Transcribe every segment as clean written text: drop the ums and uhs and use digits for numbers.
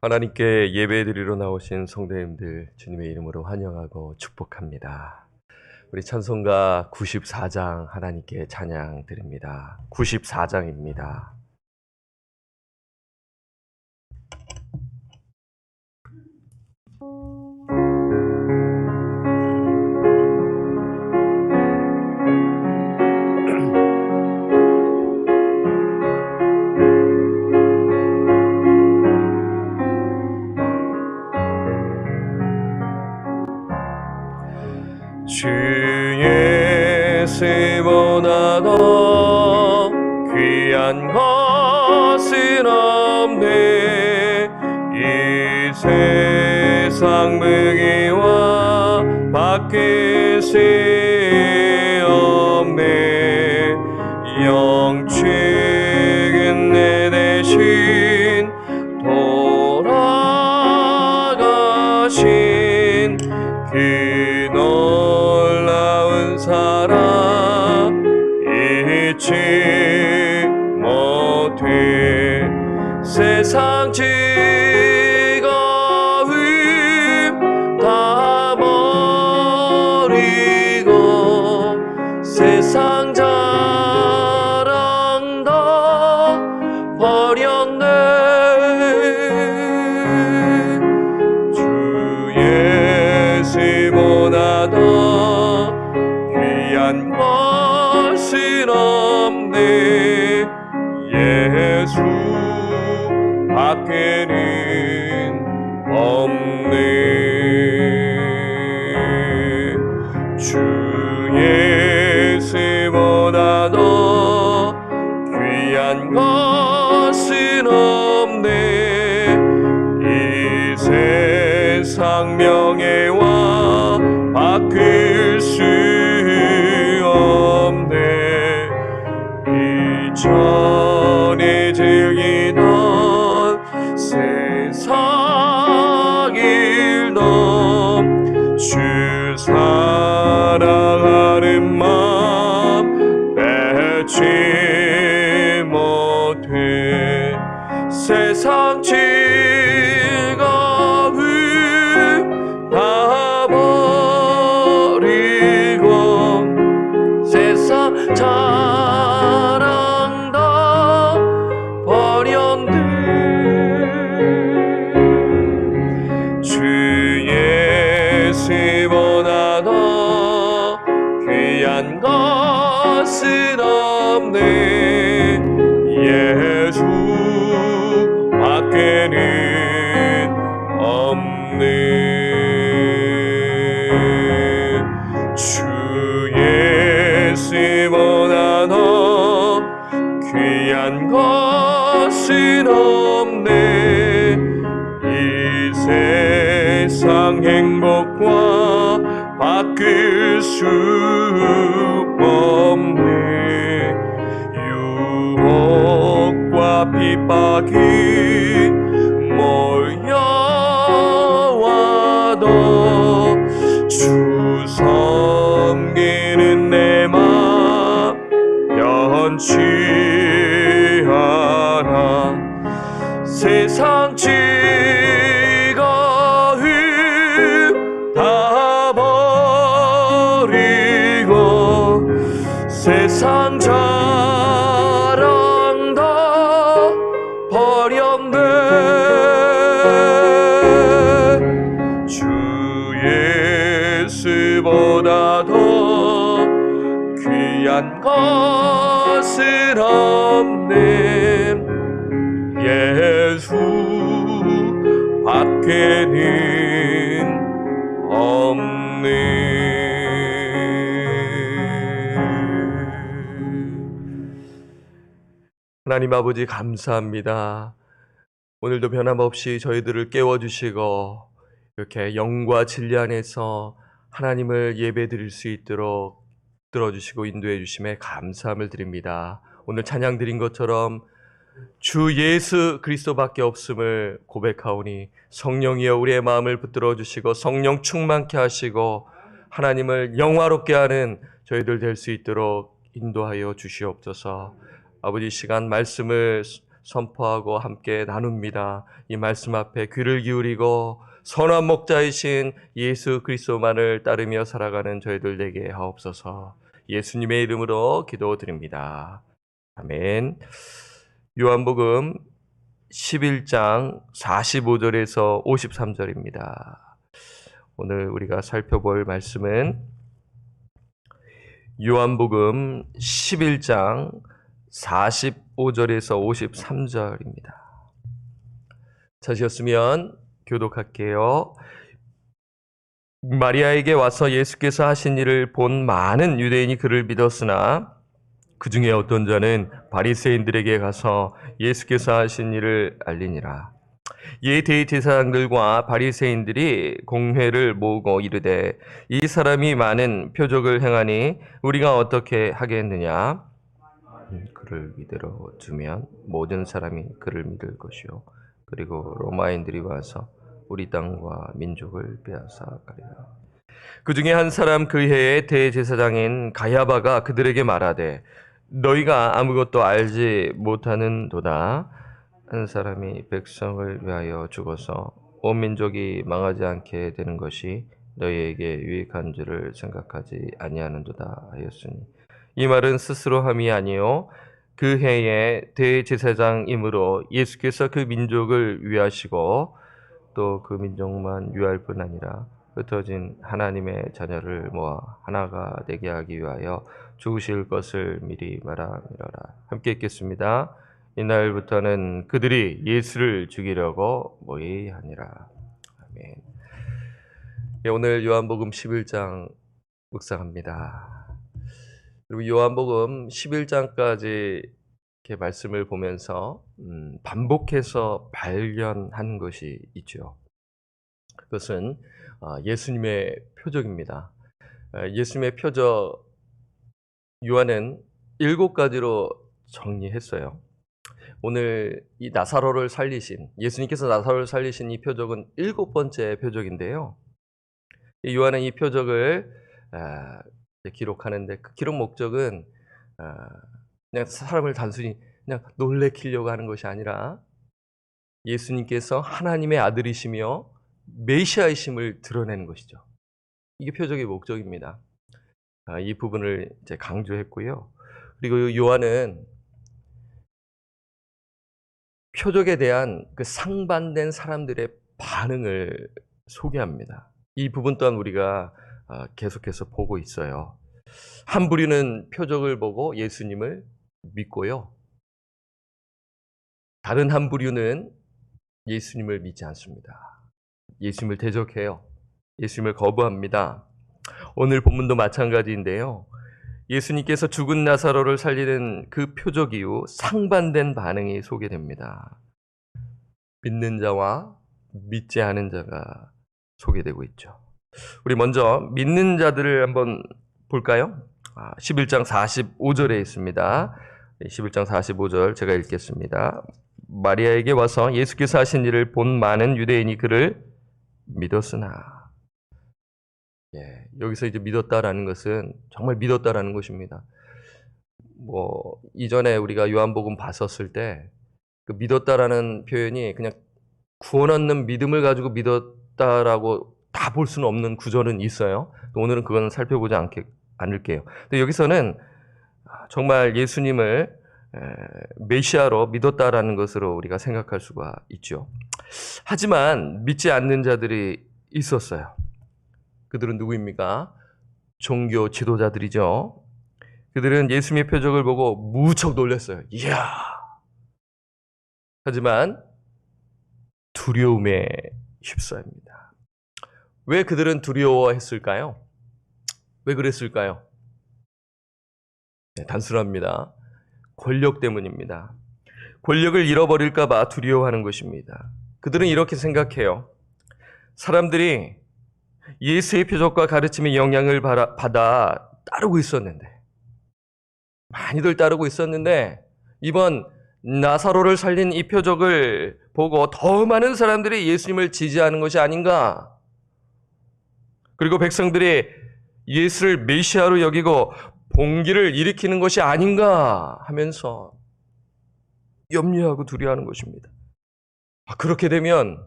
하나님께 예배드리러 나오신 성도님들 주님의 이름으로 환영하고 축복합니다. 우리 찬송가 94장 하나님께 찬양 드립니다. 94장입니다. 주의 예수보다 더 귀한 것은 없네. 이 세상 무기와 받길 수 없네. 영축은 내 대신 돌아가신 그 놀라운 사랑 잊지 못해. 세상 즐거움 다 버리고 세상 자랑 다 버렸네. 주 예수보다 더 귀한 것은 없네. 예수 밖에는 없네. 주 예수보다 더 귀한 것은 없네. 이 세상 명예와 바꿀 수 없네. 이전에 즐기던 세상 일도 주 사랑하는 마음 빼지 못해. 세상 즐거움 다 버리고 세상 자랑 다 버렸네. 주 예수보다 더 귀한 것은 없네. 예수 밖에는 없네. 주 예수보다 더 귀한 것은 없네. 이 세상 행복과 바꿀 수 없네. 유혹과 핍박이 몰려와도 주 섬기는 내 맘 변치 않아. 세상 즐거움 다 버리고 세상 자랑 다 버렸네. 주 예수보다 더 귀한 것은 없네. 예수 밖에는 없네. 하나님 아버지 감사합니다. 오늘도 변함없이 저희들을 깨워주시고 이렇게 영과 진리 안에서 하나님을 예배드릴 수 있도록 들어주시고 인도해 주심에 감사함을 드립니다. 오늘 찬양 드린 것처럼 주 예수 그리스도밖에 없음을 고백하오니 성령이여 우리의 마음을 붙들어 주시고 성령 충만케 하시고 하나님을 영화롭게 하는 저희들 될 수 있도록 인도하여 주시옵소서. 아버지, 시간 말씀을 선포하고 함께 나눕니다. 이 말씀 앞에 귀를 기울이고 선한 목자이신 예수 그리스도만을 따르며 살아가는 저희들 되게 하옵소서. 예수님의 이름으로 기도드립니다. 아멘. 요한복음 11장 45절에서 53절입니다. 오늘 우리가 살펴볼 말씀은 요한복음 11장 45절에서 53절입니다. 찾으셨으면 교독할게요. 마리아에게 와서 예수께서 하신 일을 본 많은 유대인이 그를 믿었으나 그 중에 어떤 자는 바리새인들에게 가서 예수께서 하신 일을 알리니라. 이에 대제사장들과 바리새인들이 공회를 모으고 이르되 이 사람이 많은 표적을 행하니 우리가 어떻게 하겠느냐? 그를 이대로 두면 모든 사람이 그를 믿을 것이요 그리고 로마인들이 와서 우리 땅과 민족을 빼앗아 가리라. 그 중에 한 사람 그 해의 대제사장인 가야바가 그들에게 말하되 너희가 아무것도 알지 못하는도다. 한 사람이 백성을 위하여 죽어서 온 민족이 망하지 않게 되는 것이 너희에게 유익한 줄을 생각하지 아니하는도다 하였으니 이 말은 스스로 함이 아니요 그 해의 대제사장이므로 예수께서 그 민족을 위하시고 또 그 민족만 위할 뿐 아니라 흩어진 하나님의 자녀를 모아 하나가 되게 하기 위하여 죽으실 것을 미리 말하미러라. 함께 읽겠습니다. 이날부터는 그들이 예수를 죽이려고 모의하니라. 아멘. 오늘 요한복음 11장 묵상합니다. 그리고 요한복음 11장까지 이렇게 말씀을 보면서 반복해서 발견한 것이 있죠. 그것은 예수님의 표적입니다. 예수님의 표적 요한은 7가지로 정리했어요. 오늘 이 나사로를 살리신 예수님께서 나사로를 살리신 이 표적은 7번째 표적인데요. 요한은 이 표적을 기록하는데 그 기록 목적은 그냥 사람을 단순히 그냥 놀래키려고 하는 것이 아니라 예수님께서 하나님의 아들이시며 메시아이심을 드러내는 것이죠. 이게 표적의 목적입니다. 이 부분을 이제 강조했고요. 그리고 요한은 표적에 대한 그 상반된 사람들의 반응을 소개합니다. 이 부분 또한 우리가 계속해서 보고 있어요. 한 부류는 표적을 보고 예수님을 믿고요. 다른 한 부류는 예수님을 믿지 않습니다. 예수님을 대적해요. 예수님을 거부합니다. 오늘 본문도 마찬가지인데요. 예수님께서 죽은 나사로를 살리는 그 표적 이후 상반된 반응이 소개됩니다. 믿는 자와 믿지 않은 자가 소개되고 있죠. 우리 먼저 믿는 자들을 한번 볼까요? 11장 45절에 있습니다. 11장 45절 제가 읽겠습니다. 마리아에게 와서 예수께서 하신 일을 본 많은 유대인이 그를 믿었으나 여기서 이제 믿었다라는 것은 정말 믿었다라는 것입니다. 이전에 우리가 요한복음 봤었을 때 그 믿었다라는 표현이 그냥 구원 얻는 믿음을 가지고 믿었다라고 다 볼 수는 없는 구절은 있어요. 오늘은 그건 살펴보지 않을게요. 근데 여기서는 정말 예수님을 메시아로 믿었다라는 것으로 우리가 생각할 수가 있죠. 하지만 믿지 않는 자들이 있었어요. 그들은 누구입니까? 종교 지도자들이죠. 그들은 예수님의 표적을 보고 무척 놀랐어요. 이야! 하지만 두려움에 휩싸입니다. 왜 그들은 두려워했을까요? 왜 그랬을까요? 단순합니다. 권력 때문입니다. 권력을 잃어버릴까 봐 두려워하는 것입니다. 그들은 이렇게 생각해요. 사람들이 예수의 표적과 가르침의 영향을 받아 따르고 있었는데, 많이들 따르고 있었는데 이번 나사로를 살린 이 표적을 보고 더 많은 사람들이 예수님을 지지하는 것이 아닌가. 그리고 백성들이 예수를 메시아로 여기고 봉기를 일으키는 것이 아닌가 하면서 염려하고 두려워하는 것입니다. 그렇게 되면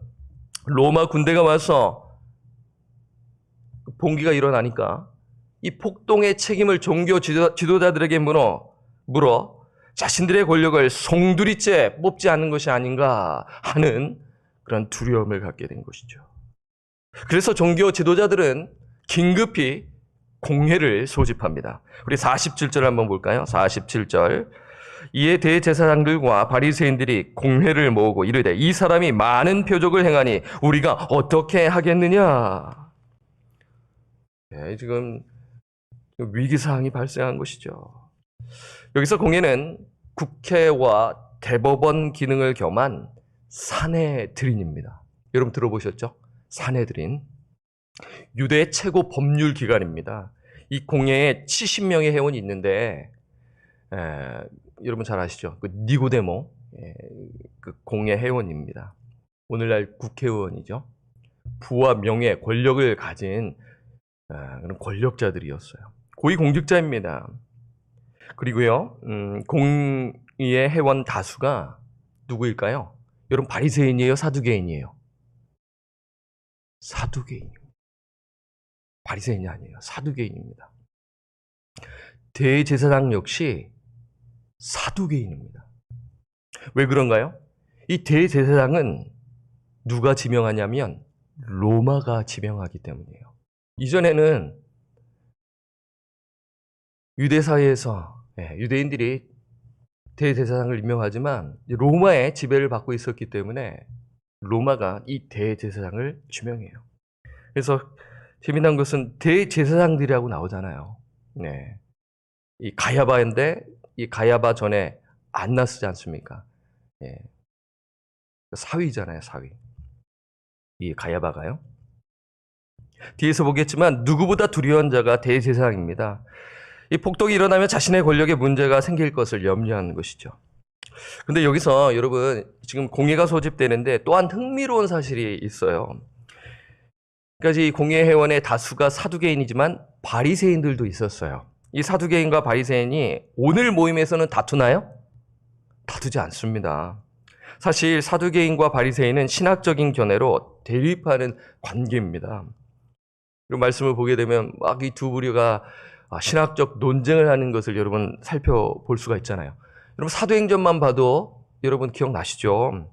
로마 군대가 와서 봉기가 일어나니까 이 폭동의 책임을 종교 지도자들에게 물어 자신들의 권력을 송두리째 뽑지 않는 것이 아닌가 하는 그런 두려움을 갖게 된 것이죠. 그래서 종교 지도자들은 긴급히 공회를 소집합니다. 우리 47절 한번 볼까요? 47절. 이에 대제사장들과 바리새인들이 공회를 모으고 이르되 이 사람이 많은 표적을 행하니 우리가 어떻게 하겠느냐. 네, 지금 위기사항이 발생한 것이죠. 여기서 공회는 국회와 대법원 기능을 겸한 산헤드린입니다. 여러분 들어보셨죠? 산헤드린. 유대 최고 법률 기관입니다. 이 공회에 70명의 회원이 있는데 여러분 잘 아시죠? 그 니고데모 그 공회 회원입니다. 오늘날 국회의원이죠. 부와 명예, 권력을 가진 그런 권력자들이었어요. 고위공직자입니다. 그리고요, 공의의 회원 다수가 누구일까요? 여러분 바리새인이에요, 사두개인이에요? 사두개인입니다. 바리새인이 아니에요. 사두개인입니다. 대제사장 역시 사두개인입니다. 왜 그런가요? 이 대제사장은 누가 지명하냐면 로마가 지명하기 때문이에요. 이전에는 유대 사회에서 유대인들이 대제사장을 임명하지만 로마의 지배를 받고 있었기 때문에 로마가 이 대제사장을 지명해요. 그래서 재미난 것은 대제사장들이라고 나오잖아요. 네. 이 가야바인데 이 가야바 전에 안나스지 않습니까? 예. 사위잖아요, 사위. 이 가야바가요. 뒤에서 보겠지만 누구보다 두려운 자가 대제사장입니다. 이 폭동이 일어나면 자신의 권력에 문제가 생길 것을 염려하는 것이죠. 근데 여기서 여러분 지금 공회가 소집되는데 또한 흥미로운 사실이 있어요. 그러니까 이 공회 회원의 다수가 사두개인이지만 바리새인들도 있었어요. 이 사두개인과 바리새인이 오늘 모임에서는 다투나요? 다투지 않습니다. 사실 사두개인과 바리새인은 신학적인 견해로 대립하는 관계입니다. 이 말씀을 보게 되면 막 이 두 부류가 신학적 논쟁을 하는 것을 여러분 살펴볼 수가 있잖아요. 여러분 사도행전만 봐도 여러분 기억나시죠?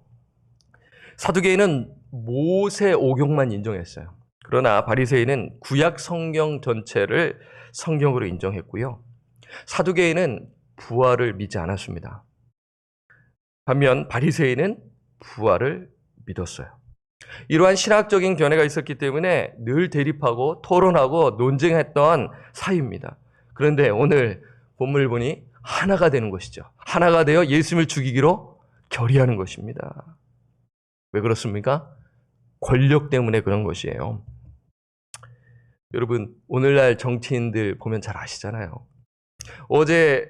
사두개인은 모세 오경만 인정했어요. 그러나 바리새인은 구약 성경 전체를 성경으로 인정했고요. 사두개인은 부활을 믿지 않았습니다. 반면 바리새인은 부활을 믿었어요. 이러한 신학적인 견해가 있었기 때문에 늘 대립하고 토론하고 논쟁했던 사이입니다. 그런데 오늘 본문을 보니 하나가 되는 것이죠. 하나가 되어 예수님을 죽이기로 결의하는 것입니다. 왜 그렇습니까? 권력 때문에 그런 것이에요. 여러분 오늘날 정치인들 보면 잘 아시잖아요. 어제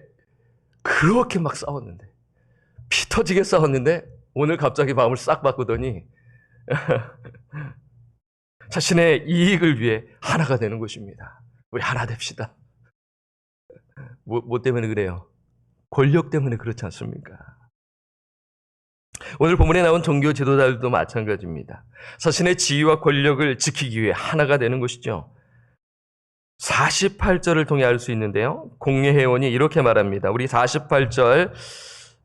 그렇게 막 싸웠는데 피 터지게 싸웠는데 오늘 갑자기 마음을 싹 바꾸더니 자신의 이익을 위해 하나가 되는 것입니다. 우리 하나 됩시다. 뭐 때문에 그래요? 권력 때문에 그렇지 않습니까? 오늘 본문에 나온 종교 지도자들도 마찬가지입니다. 자신의 지위와 권력을 지키기 위해 하나가 되는 것이죠. 48절을 통해 알 수 있는데요. 공회 회원이 이렇게 말합니다. 우리 48절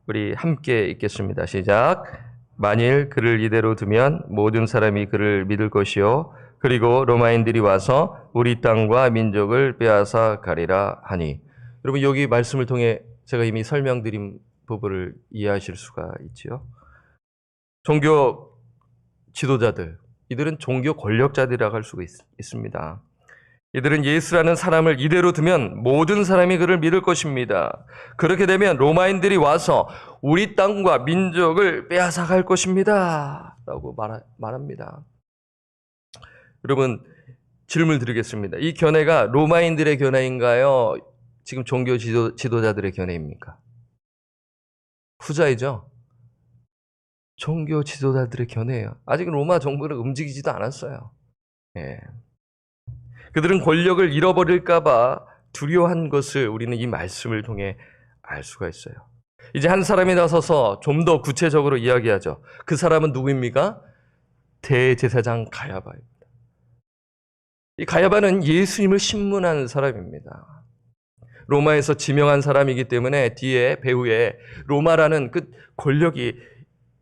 우리 함께 읽겠습니다. 시작. 만일 그를 이대로 두면 모든 사람이 그를 믿을 것이요 그리고 로마인들이 와서 우리 땅과 민족을 빼앗아 가리라 하니. 여러분 여기 말씀을 통해 제가 이미 설명드린 부분을 이해하실 수가 있지요. 종교 지도자들, 이들은 종교 권력자들이라고 할 수가 있습니다. 이들은 예수라는 사람을 이대로 두면 모든 사람이 그를 믿을 것입니다. 그렇게 되면 로마인들이 와서 우리 땅과 민족을 빼앗아 갈 것입니다. 라고 말합니다. 여러분 질문 드리겠습니다. 이 견해가 로마인들의 견해인가요? 지금 종교 지도자들의 견해입니까? 후자이죠. 종교 지도자들의 견해예요. 아직 로마 정부는 움직이지도 않았어요. 예. 그들은 권력을 잃어버릴까 봐 두려워한 것을 우리는 이 말씀을 통해 알 수가 있어요. 이제 한 사람이 나서서 좀 더 구체적으로 이야기하죠. 그 사람은 누구입니까? 대제사장 가야바입니다. 이 가야바는 예수님을 신문한 사람입니다. 로마에서 지명한 사람이기 때문에 뒤에 배후에 로마라는 그 권력이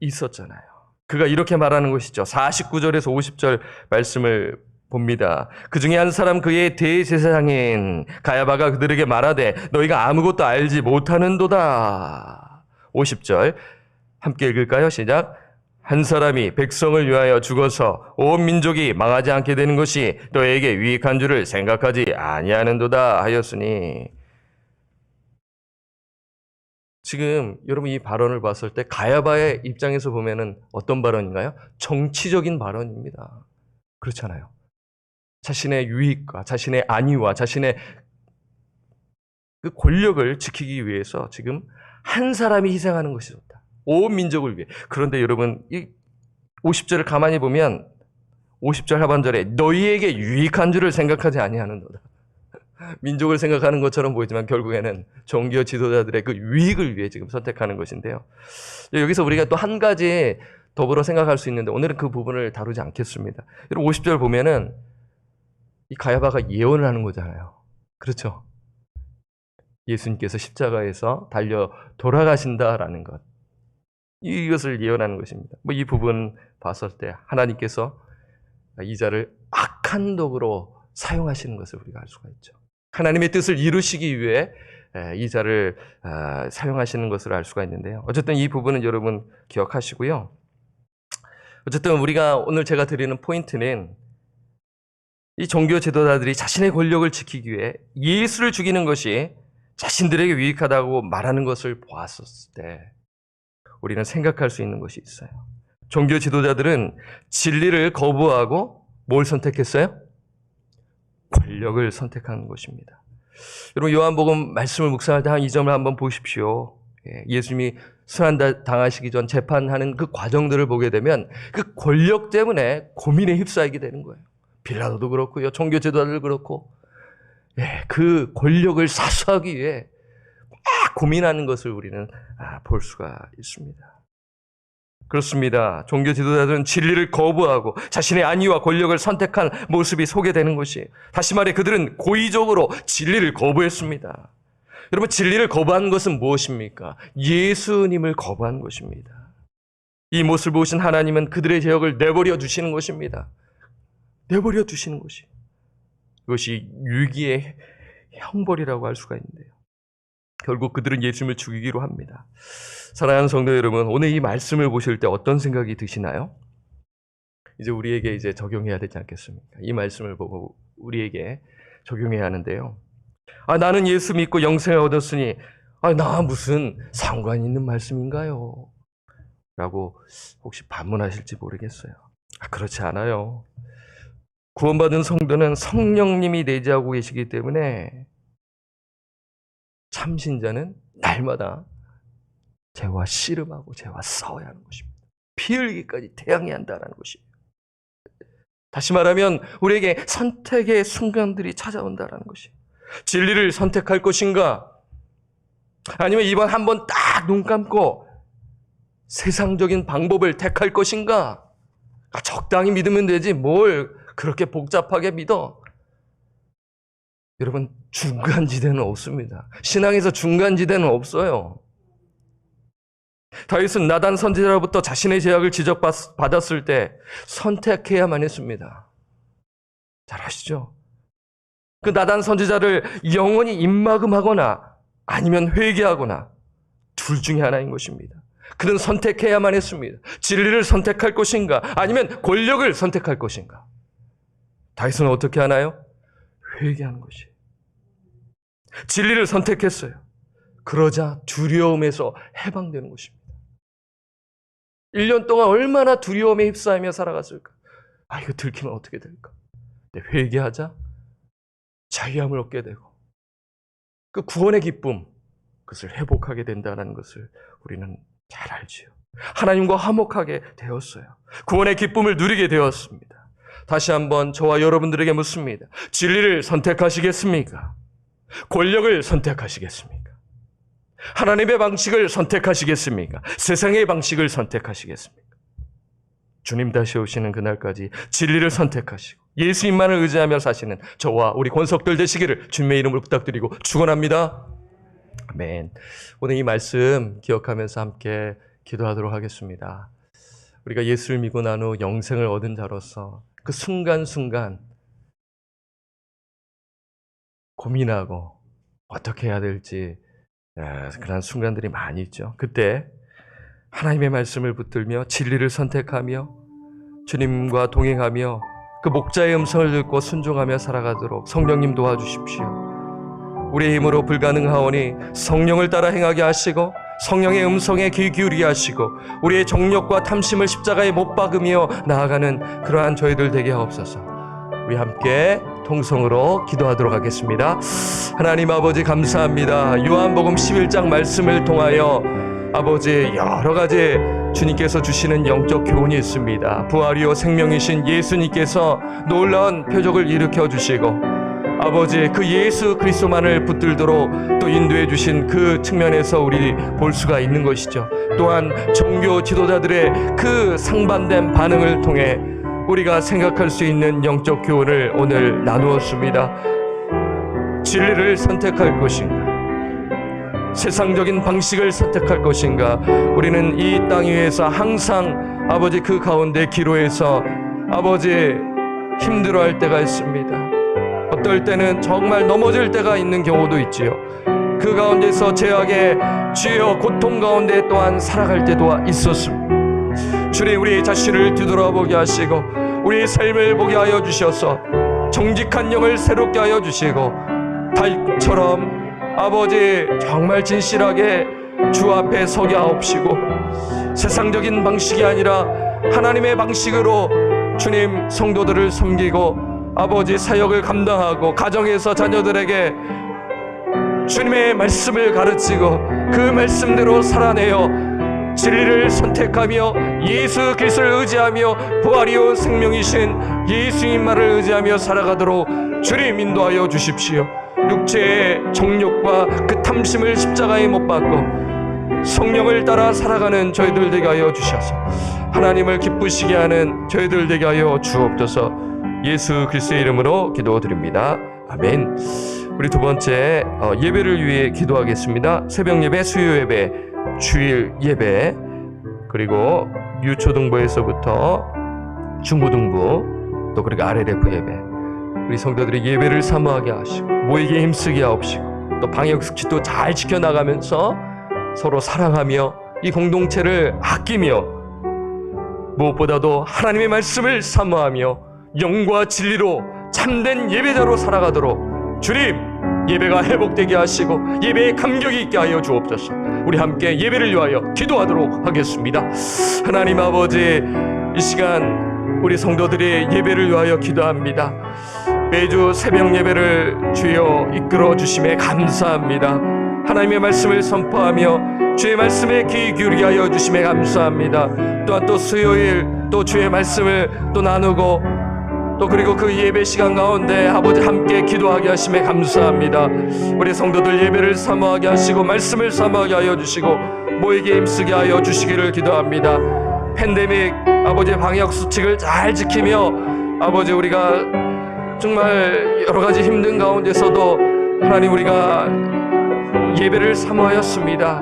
있었잖아요. 그가 이렇게 말하는 것이죠. 49절에서 50절 말씀을 봅니다. 그 중에 한 사람 그의 대제사장인 가야바가 그들에게 말하되 너희가 아무것도 알지 못하는도다. 50절 함께 읽을까요? 시작. 한 사람이 백성을 위하여 죽어서 온 민족이 망하지 않게 되는 것이 너에게 유익한 줄을 생각하지 아니하는도다 하였으니. 지금 여러분 이 발언을 봤을 때 가야바의 입장에서 보면은 어떤 발언인가요? 정치적인 발언입니다. 그렇잖아요. 자신의 유익과 자신의 안위와 자신의 그 권력을 지키기 위해서 지금 한 사람이 희생하는 것이 좋다. 온 민족을 위해. 그런데 여러분 이 50절을 가만히 보면 50절 하반절에 너희에게 유익한 줄을 생각하지 아니하는도다. 민족을 생각하는 것처럼 보이지만 결국에는 종교 지도자들의 그 유익을 위해 지금 선택하는 것인데요. 여기서 우리가 또 한 가지 더불어 생각할 수 있는데 오늘은 그 부분을 다루지 않겠습니다. 여러분 50절 보면은 이 가야바가 예언을 하는 거잖아요. 그렇죠? 예수님께서 십자가에서 달려 돌아가신다라는 것. 이것을 예언하는 것입니다. 이 부분 봤을 때 하나님께서 이 자를 악한 독으로 사용하시는 것을 우리가 알 수가 있죠. 하나님의 뜻을 이루시기 위해 이 자를 사용하시는 것을 알 수가 있는데요. 어쨌든 이 부분은 여러분 기억하시고요. 어쨌든 우리가 오늘 제가 드리는 포인트는 이 종교 지도자들이 자신의 권력을 지키기 위해 예수를 죽이는 것이 자신들에게 유익하다고 말하는 것을 보았을 때 우리는 생각할 수 있는 것이 있어요. 종교 지도자들은 진리를 거부하고 뭘 선택했어요? 권력을 선택하는 것입니다. 여러분 요한복음 말씀을 묵상할 때 한 이 점을 한번 보십시오. 예수님이 순환당하시기 전 재판하는 그 과정들을 보게 되면 그 권력 때문에 고민에 휩싸이게 되는 거예요. 빌라도도 그렇고요. 종교 지도자들 그렇고 그 권력을 사수하기 위해 막 고민하는 것을 우리는 볼 수가 있습니다. 그렇습니다. 종교 지도자들은 진리를 거부하고 자신의 안위와 권력을 선택한 모습이 소개되는 것이, 다시 말해 그들은 고의적으로 진리를 거부했습니다. 여러분 진리를 거부한 것은 무엇입니까? 예수님을 거부한 것입니다. 이 모습을 보신 하나님은 그들의 죄악을 내버려 두시는 것입니다. 내버려 두시는 것이. 그것이 유기의 형벌이라고 할 수가 있는데요. 결국 그들은 예수님을 죽이기로 합니다. 사랑하는 성도 여러분, 오늘 이 말씀을 보실 때 어떤 생각이 드시나요? 이제 우리에게 이제 적용해야 되지 않겠습니까? 이 말씀을 보고 우리에게 적용해야 하는데요. 나는 예수 믿고 영생을 얻었으니 나 무슨 상관 있는 말씀인가요? 라고 혹시 반문하실지 모르겠어요. 그렇지 않아요. 구원받은 성도는 성령님이 내재하고 계시기 때문에 참신자는 날마다 죄와 씨름하고 죄와 싸워야 하는 것입니다. 피 흘리기까지 태양해야 한다는 것입니다. 다시 말하면 우리에게 선택의 순간들이 찾아온다는 것입니다. 진리를 선택할 것인가? 아니면 이번 한번 딱 눈 감고 세상적인 방법을 택할 것인가? 적당히 믿으면 되지 뭘 그렇게 복잡하게 믿어? 여러분 중간지대는 없습니다. 신앙에서 중간지대는 없어요. 다윗은 나단 선지자로부터 자신의 죄악을 지적받았을 때 선택해야만 했습니다. 잘 아시죠? 그 나단 선지자를 영원히 입막음하거나 아니면 회개하거나 둘 중에 하나인 것입니다. 그는 선택해야만 했습니다. 진리를 선택할 것인가 아니면 권력을 선택할 것인가. 다윗은 어떻게 하나요? 회개하는 것이에요. 진리를 선택했어요. 그러자 두려움에서 해방되는 것입니다. 1년 동안 얼마나 두려움에 휩싸이며 살아갔을까? 이거 들키면 어떻게 될까? 회개하자 자유함을 얻게 되고 그 구원의 기쁨, 그것을 회복하게 된다는 것을 우리는 잘 알지요. 하나님과 화목하게 되었어요. 구원의 기쁨을 누리게 되었습니다. 다시 한번 저와 여러분들에게 묻습니다. 진리를 선택하시겠습니까? 권력을 선택하시겠습니까? 하나님의 방식을 선택하시겠습니까? 세상의 방식을 선택하시겠습니까? 주님 다시 오시는 그날까지 진리를 선택하시고 예수님만을 의지하며 사시는 저와 우리 권석들 되시기를 주님의 이름으로 부탁드리고 축원합니다. 아멘. 오늘 이 말씀 기억하면서 함께 기도하도록 하겠습니다. 우리가 예수를 믿고 난 후 영생을 얻은 자로서 그 순간순간 고민하고 어떻게 해야 될지 그런 순간들이 많이 있죠. 그때 하나님의 말씀을 붙들며 진리를 선택하며 주님과 동행하며 그 목자의 음성을 듣고 순종하며 살아가도록 성령님 도와주십시오. 우리의 힘으로 불가능하오니 성령을 따라 행하게 하시고 성령의 음성에 귀 기울이게 하시고 우리의 정욕과 탐심을 십자가에 못 박으며 나아가는 그러한 저희들 되게 하옵소서. 우리 함께 통성으로 기도하도록 하겠습니다. 하나님 아버지 감사합니다. 요한복음 11장 말씀을 통하여 아버지 여러 가지 주님께서 주시는 영적 교훈이 있습니다. 부활이요 생명이신 예수님께서 놀라운 표적을 일으켜 주시고 아버지 그 예수 그리스도만을 붙들도록 또 인도해 주신 그 측면에서 우리 볼 수가 있는 것이죠. 또한 종교 지도자들의 그 상반된 반응을 통해 우리가 생각할 수 있는 영적 교훈을 오늘 나누었습니다. 진리를 선택할 것인가? 세상적인 방식을 선택할 것인가? 우리는 이 땅 위에서 항상 아버지 그 가운데 기로에서 아버지 힘들어할 때가 있습니다. 어떨 때는 정말 넘어질 때가 있는 경우도 있지요. 그 가운데서 죄악의 주여 고통 가운데 또한 살아갈 때도 있었습니다. 주님 우리 자신을 뒤돌아보게 하시고 우리의 삶을 보게 하여 주셔서 정직한 영을 새롭게 하여 주시고 다윗처럼 아버지 정말 진실하게 주 앞에 서게 하옵시고 세상적인 방식이 아니라 하나님의 방식으로 주님 성도들을 섬기고 아버지 사역을 감당하고 가정에서 자녀들에게 주님의 말씀을 가르치고 그 말씀대로 살아내어 진리를 선택하며 예수 그리스도를 의지하며 부활이요 생명이신 예수님만을 의지하며 살아가도록 주님 인도하여 주십시오. 육체의 정욕과 그 탐심을 십자가에 못 박고 성령을 따라 살아가는 저희들 되게 하여 주셔서 하나님을 기쁘시게 하는 저희들 되게 하여 주옵소서. 예수 그리스도의 이름으로 기도드립니다. 아멘. 우리 두 번째 예배를 위해 기도하겠습니다. 새벽 예배, 수요 예배, 주일 예배, 그리고 유초등부에서부터 중고등부, 또 그리고 RLF 예배, 우리 성도들이 예배를 사모하게 하시고 모이기에 힘쓰게 하옵시고 또 방역수칙도 잘 지켜나가면서 서로 사랑하며 이 공동체를 아끼며 무엇보다도 하나님의 말씀을 사모하며 영과 진리로 참된 예배자로 살아가도록 주님 예배가 회복되게 하시고 예배에 감격이 있게 하여 주옵소서. 우리 함께 예배를 위하여 기도하도록 하겠습니다. 하나님 아버지 이 시간 우리 성도들이 예배를 위하여 기도합니다. 매주 새벽 예배를 주여 이끌어 주심에 감사합니다. 하나님의 말씀을 선포하며 주의 말씀에 귀 기울이게 하여 주심에 감사합니다. 또한 또 수요일 또 주의 말씀을 또 나누고 또 그리고 그 예배 시간 가운데 아버지 함께 기도하게 하심에 감사합니다. 우리 성도들 예배를 사모하게 하시고 말씀을 사모하게 하여 주시고 모이게 힘쓰게 하여 주시기를 기도합니다. 팬데믹 아버지 방역 수칙을 잘 지키며 아버지 우리가 정말 여러 가지 힘든 가운데서도 하나님 우리가 예배를 사모하였습니다.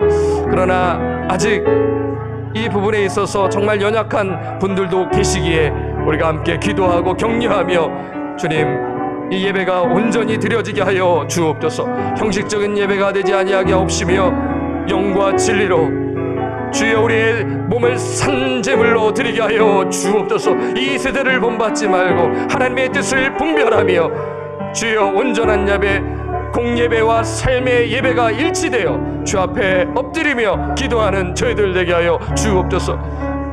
그러나 아직 이 부분에 있어서 정말 연약한 분들도 계시기에 우리가 함께 기도하고 격려하며 주님 이 예배가 온전히 드려지게 하여 주옵소서. 형식적인 예배가 되지 아니하게 하옵시며 영과 진리로 주여 우리의 몸을 산제물로 드리게 하여 주옵소서. 이 세대를 본받지 말고 하나님의 뜻을 분별하며 주여 온전한 예배 공예배와 삶의 예배가 일치되어 주 앞에 엎드리며 기도하는 저희들 되게 하여 주옵소서.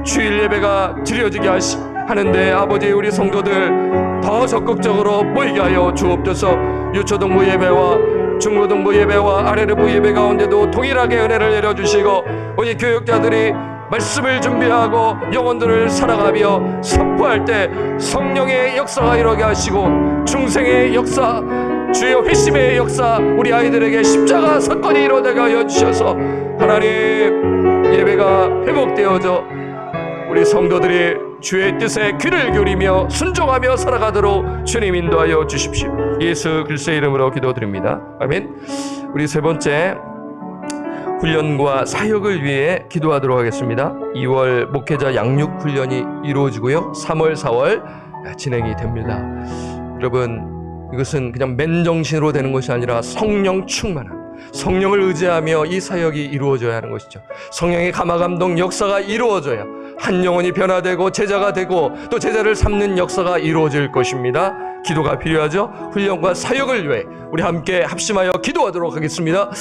주일 예배가 드려지게 하는데 아버지 우리 성도들 더 적극적으로 모이게 하여 주옵소서. 유초등부 예배와 중고등부 예배와 RLF 예배 가운데도 동일하게 은혜를 내려주시고 우리 교육자들이 말씀을 준비하고 영혼들을 살아가며 선포할 때 성령의 역사가 일어나게 하시고 중생의 역사 주여 회심의 역사, 우리 아이들에게 십자가 사건이 일어나게 하여 주셔서 하나님 예배가 회복되어져 우리 성도들이 주의 뜻에 귀를 기울이며 순종하며 살아가도록 주님 인도하여 주십시오. 예수 그리스도의 이름으로 기도드립니다. 아멘. 우리 세 번째 훈련과 사역을 위해 기도하도록 하겠습니다. 2월 목회자 양육 훈련이 이루어지고요. 3월, 4월 진행이 됩니다. 여러분, 이것은 그냥 맨정신으로 되는 것이 아니라 성령 충만함, 성령을 의지하며 이 사역이 이루어져야 하는 것이죠. 성령의 감화감동 역사가 이루어져야 한 영혼이 변화되고 제자가 되고 또 제자를 삼는 역사가 이루어질 것입니다. 기도가 필요하죠. 훈련과 사역을 위해 우리 함께 합심하여 기도하도록 하겠습니다.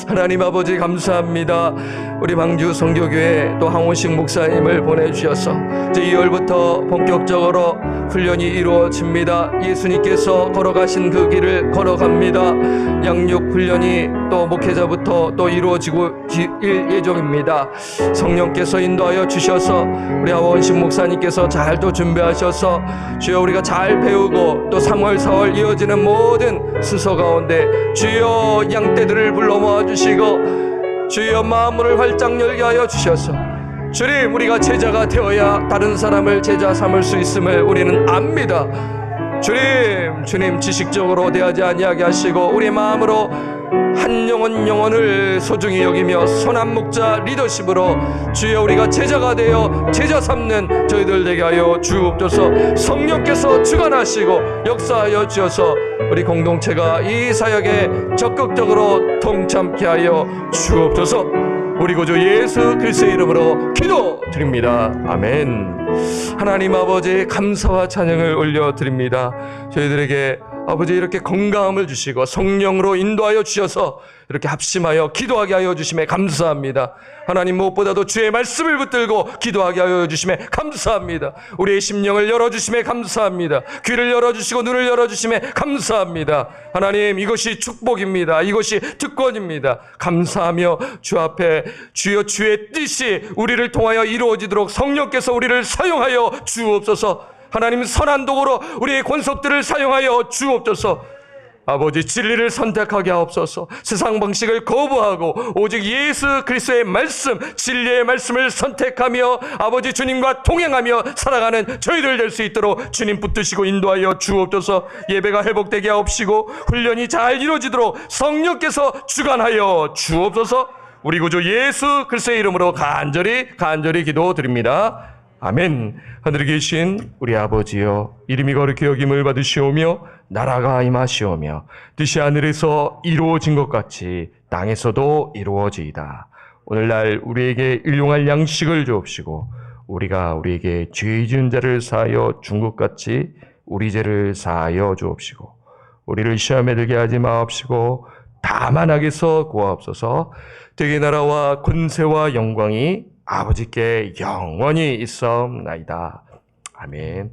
하나님 아버지 감사합니다. 우리 방주 성교교회 또 황원식 목사님을 보내주셔서 이제 2월부터 본격적으로 훈련이 이루어집니다. 예수님께서 걸어가신 그 길을 걸어갑니다. 양육 훈련이 또 목회자부터 또 이루어지고 예정입니다. 성령께서 인도하여 주셔서 우리 황원식 목사님께서 잘 또 준비하셔서 주여 우리가 잘 배우고 또 3월 4월 이어지는 모든 순서 가운데 주여 양떼들을 불러 모아주시고 주여 마음을 활짝 열게 하여 주셔서 주님 우리가 제자가 되어야 다른 사람을 제자 삼을 수 있음을 우리는 압니다. 주님 지식적으로 대하지 아니하게 하시고 우리 마음으로 한 영혼을 소중히 여기며 선한 목자 리더십으로 주여 우리가 제자가 되어 제자 삼는 저희들 되게 하여 주옵소서. 성령께서 주관하시고 역사하여 주셔서 우리 공동체가 이 사역에 적극적으로 동참케 하여 주옵소서. 우리 구주 예수 그리스도의 이름으로 기도드립니다. 아멘. 하나님 아버지 감사와 찬양을 올려드립니다. 저희들에게 아버지 이렇게 건강함을 주시고 성령으로 인도하여 주셔서 이렇게 합심하여 기도하게 하여 주심에 감사합니다. 하나님 무엇보다도 주의 말씀을 붙들고 기도하게 하여 주심에 감사합니다. 우리의 심령을 열어주심에 감사합니다. 귀를 열어주시고 눈을 열어주심에 감사합니다. 하나님 이것이 축복입니다. 이것이 특권입니다. 감사하며 주 앞에 주여 주의 뜻이 우리를 통하여 이루어지도록 성령께서 우리를 사용하여 주옵소서. 하나님 선한 도구로 우리의 권속들을 사용하여 주옵소서. 아버지 진리를 선택하게 하옵소서. 세상 방식을 거부하고 오직 예수 그리스도의 말씀, 진리의 말씀을 선택하며 아버지 주님과 동행하며 살아가는 저희들 될 수 있도록 주님 붙드시고 인도하여 주옵소서. 예배가 회복되게 하옵시고 훈련이 잘 이루어지도록 성령께서 주관하여 주옵소서. 우리 구주 예수 그리스도의 이름으로 간절히 기도드립니다. 아멘. 하늘에 계신 우리 아버지여, 이름이 거룩히 여김을 받으시오며 나라가 임하시오며 뜻이 하늘에서 이루어진 것 같이 땅에서도 이루어지이다. 오늘날 우리에게 일용할 양식을 주옵시고 우리가 우리에게 죄 지은 자를 사하여 준 것 같이 우리 죄를 사하여 주옵시고 우리를 시험에 들게 하지 마옵시고 다만 악에서 구하옵소서. 되게 나라와 권세와 영광이 아버지께 영원히 있사옵나이다. 아멘.